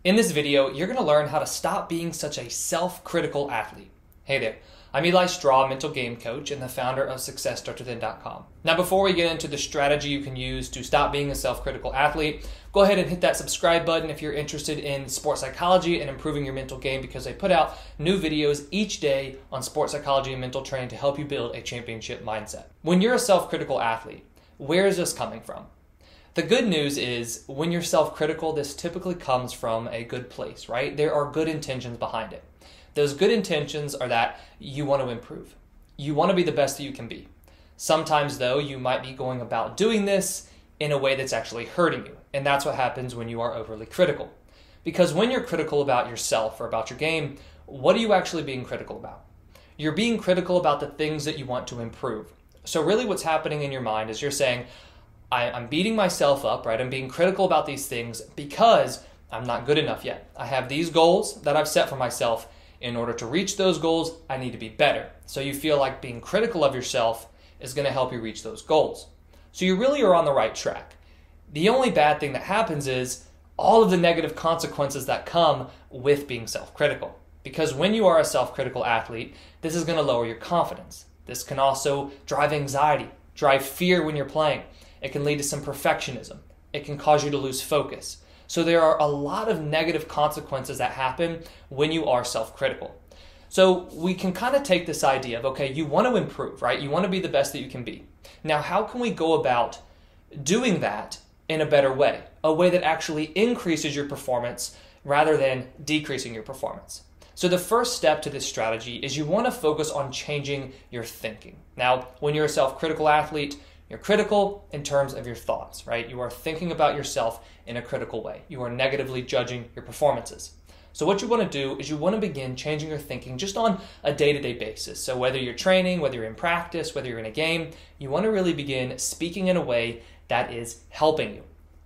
In this video, you're going to learn how to stop being such a self-critical athlete. Hey there, I'm Eli Straw, mental game coach and the founder of SuccessStartsWithin.com. Now before we get into the strategy you can use to stop being a self-critical athlete, go ahead and hit that subscribe button if you're interested in sports psychology and improving your mental game, because I put out new videos each day on sports psychology and mental training to help you build a championship mindset. When you're a self-critical athlete, where is this coming from? The good news is when you're self-critical, this typically comes from a good place, right? There are good intentions behind it. Those good intentions are that you want to improve. You want to be the best that you can be. Sometimes, though, you might be going about doing this in a way that's actually hurting you. And that's what happens when you are overly critical. Because when you're critical about yourself or about your game, what are you actually being critical about? You're being critical about the things that you want to improve. So really what's happening in your mind is you're saying, I'm beating myself up, right? I'm being critical about these things because I'm not good enough yet. I have these goals that I've set for myself. In order to reach those goals, I need to be better. So you feel like being critical of yourself is going to help you reach those goals. So you really are on the right track. The only bad thing that happens is all of the negative consequences that come with being self-critical. Because when you are a self-critical athlete, this is going to lower your confidence. This can also drive anxiety, drive fear when you're playing. It can lead to some perfectionism. It can cause you to lose focus. So there are a lot of negative consequences that happen when you are self-critical. So we can kind of take this idea of, okay, you want to improve, right? You want to be the best that you can be. Now, how can we go about doing that in a better way? A way that actually increases your performance rather than decreasing your performance. So the first step to this strategy is you want to focus on changing your thinking. Now, when you're a self-critical athlete, you're critical in terms of your thoughts, right? You are thinking about yourself in a critical way. You are negatively judging your performances. So what you want to do is you want to begin changing your thinking just on a day-to-day basis. So whether you're training, whether you're in practice, whether you're in a game, you want to really begin speaking in a way that is helping you.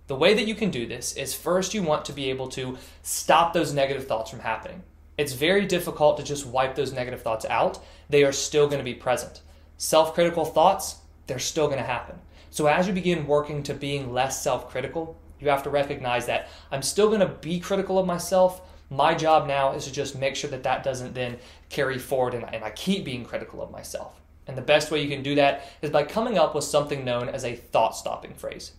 The way that you can do this is first you want to be able to stop those negative thoughts from happening. It's very difficult to just wipe those negative thoughts out. They are still going to be present. Self-critical thoughts, they're still going to happen. So as you begin working to being less self-critical, you have to recognize that I'm still going to be critical of myself. My job now is to just make sure that that doesn't then carry forward and I keep being critical of myself. And the best way you can do that is by coming up with something known as a thought-stopping phrase.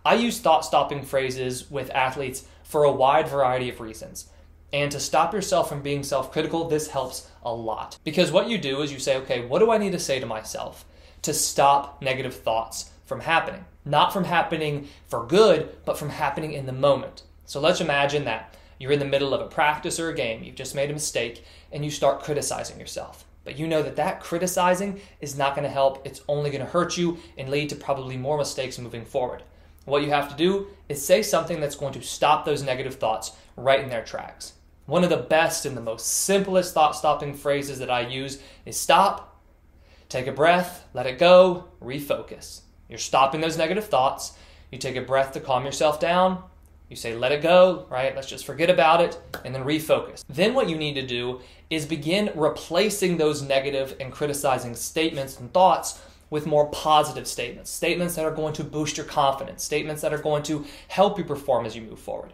I use thought-stopping phrases with athletes for a wide variety of reasons. And to stop yourself from being self-critical, this helps a lot. Because what you do is you say, okay, what do I need to say to myself to stop negative thoughts from happening? Not from happening for good, but from happening in the moment. So let's imagine that you're in the middle of a practice or a game, you've just made a mistake, and you start criticizing yourself. But you know that that criticizing is not going to help, it's only going to hurt you and lead to probably more mistakes moving forward. What you have to do is say something that's going to stop those negative thoughts right in their tracks. One of the best and the most simplest thought-stopping phrases that I use is stop, take a breath, let it go, refocus. You're stopping those negative thoughts. You take a breath to calm yourself down. You say, let it go, right? Let's just forget about it, and then refocus. Then what you need to do is begin replacing those negative and criticizing statements and thoughts with more positive statements. Statements that are going to boost your confidence. Statements that are going to help you perform as you move forward.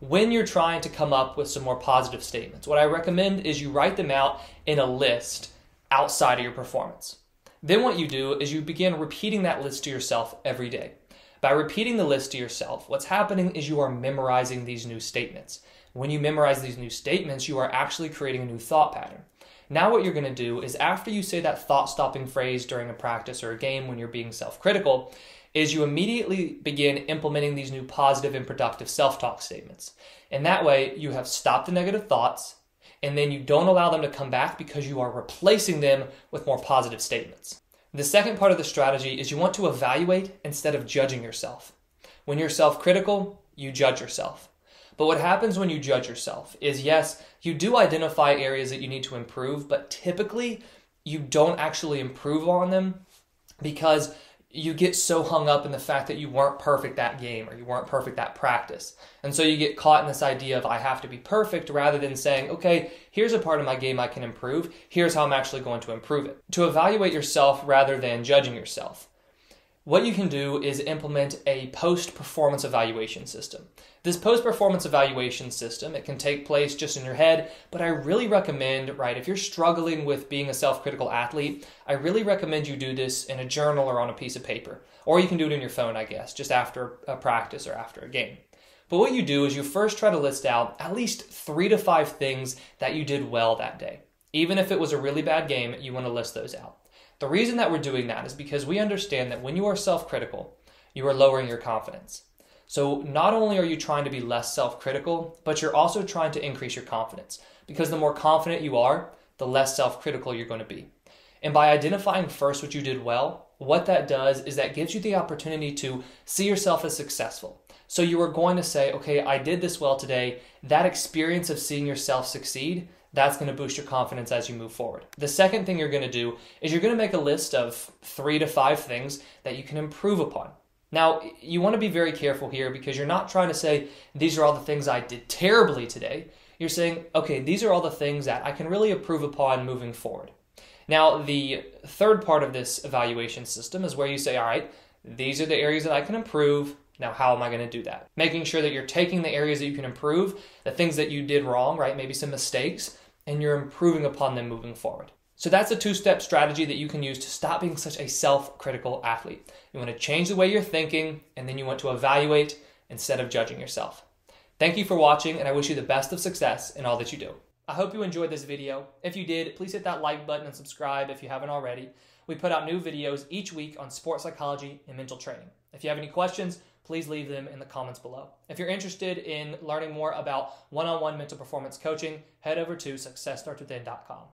When you're trying to come up with some more positive statements, what I recommend is you write them out in a list outside of your performance. Then what you do is you begin repeating that list to yourself every day. By repeating the list to yourself, what's happening is you are memorizing these new statements. When you memorize these new statements, you are actually creating a new thought pattern. Now what you're going to do is after you say that thought-stopping phrase during a practice or a game when you're being self-critical, is you immediately begin implementing these new positive and productive self-talk statements. And that way you have stopped the negative thoughts, and then you don't allow them to come back because you are replacing them with more positive statements. The second part of the strategy is you want to evaluate instead of judging yourself. When you're self-critical, you judge yourself. But what happens when you judge yourself is, yes, you do identify areas that you need to improve, but typically you don't actually improve on them because you get so hung up in the fact that you weren't perfect that game or you weren't perfect that practice. And so you get caught in this idea of I have to be perfect rather than saying, okay, here's a part of my game I can improve. Here's how I'm actually going to improve it. To evaluate yourself rather than judging yourself. what you can do is implement a post-performance evaluation system. This post-performance evaluation system, it can take place just in your head, but I really recommend, right, if you're struggling with being a self-critical athlete, I really recommend you do this in a journal or on a piece of paper. Or you can do it in your phone, I guess, just after a practice or after a game. But what you do is you first try to list out at least 3 to 5 things that you did well that day. Even if it was a really bad game, you want to list those out. The reason that we're doing that is because we understand that when you are self-critical, you are lowering your confidence. So not only are you trying to be less self-critical, but you're also trying to increase your confidence. Because the more confident you are, the less self-critical you're going to be. And by identifying first what you did well, what that does is that gives you the opportunity to see yourself as successful. So you are going to say, okay, I did this well today. That experience of seeing yourself succeed, that's going to boost your confidence as you move forward. The second thing you're going to do is you're going to make a list of 3 to 5 things that you can improve upon. Now, you want to be very careful here because you're not trying to say, these are all the things I did terribly today. You're saying, okay, these are all the things that I can really improve upon moving forward. Now, the third part of this evaluation system is where you say, all right, these are the areas that I can improve. Now, how am I going to do that? Making sure that you're taking the areas that you can improve, the things that you did wrong, right? Maybe some mistakes, and you're improving upon them moving forward. So that's a 2-step strategy that you can use to stop being such a self-critical athlete. You want to change the way you're thinking, and then you want to evaluate instead of judging yourself. Thank you for watching, and I wish you the best of success in all that you do. I hope you enjoyed this video. If you did, please hit that like button and subscribe if you haven't already. We put out new videos each week on sports psychology and mental training. If you have any questions, please leave them in the comments below. If you're interested in learning more about one-on-one mental performance coaching, head over to successstartswithin.com.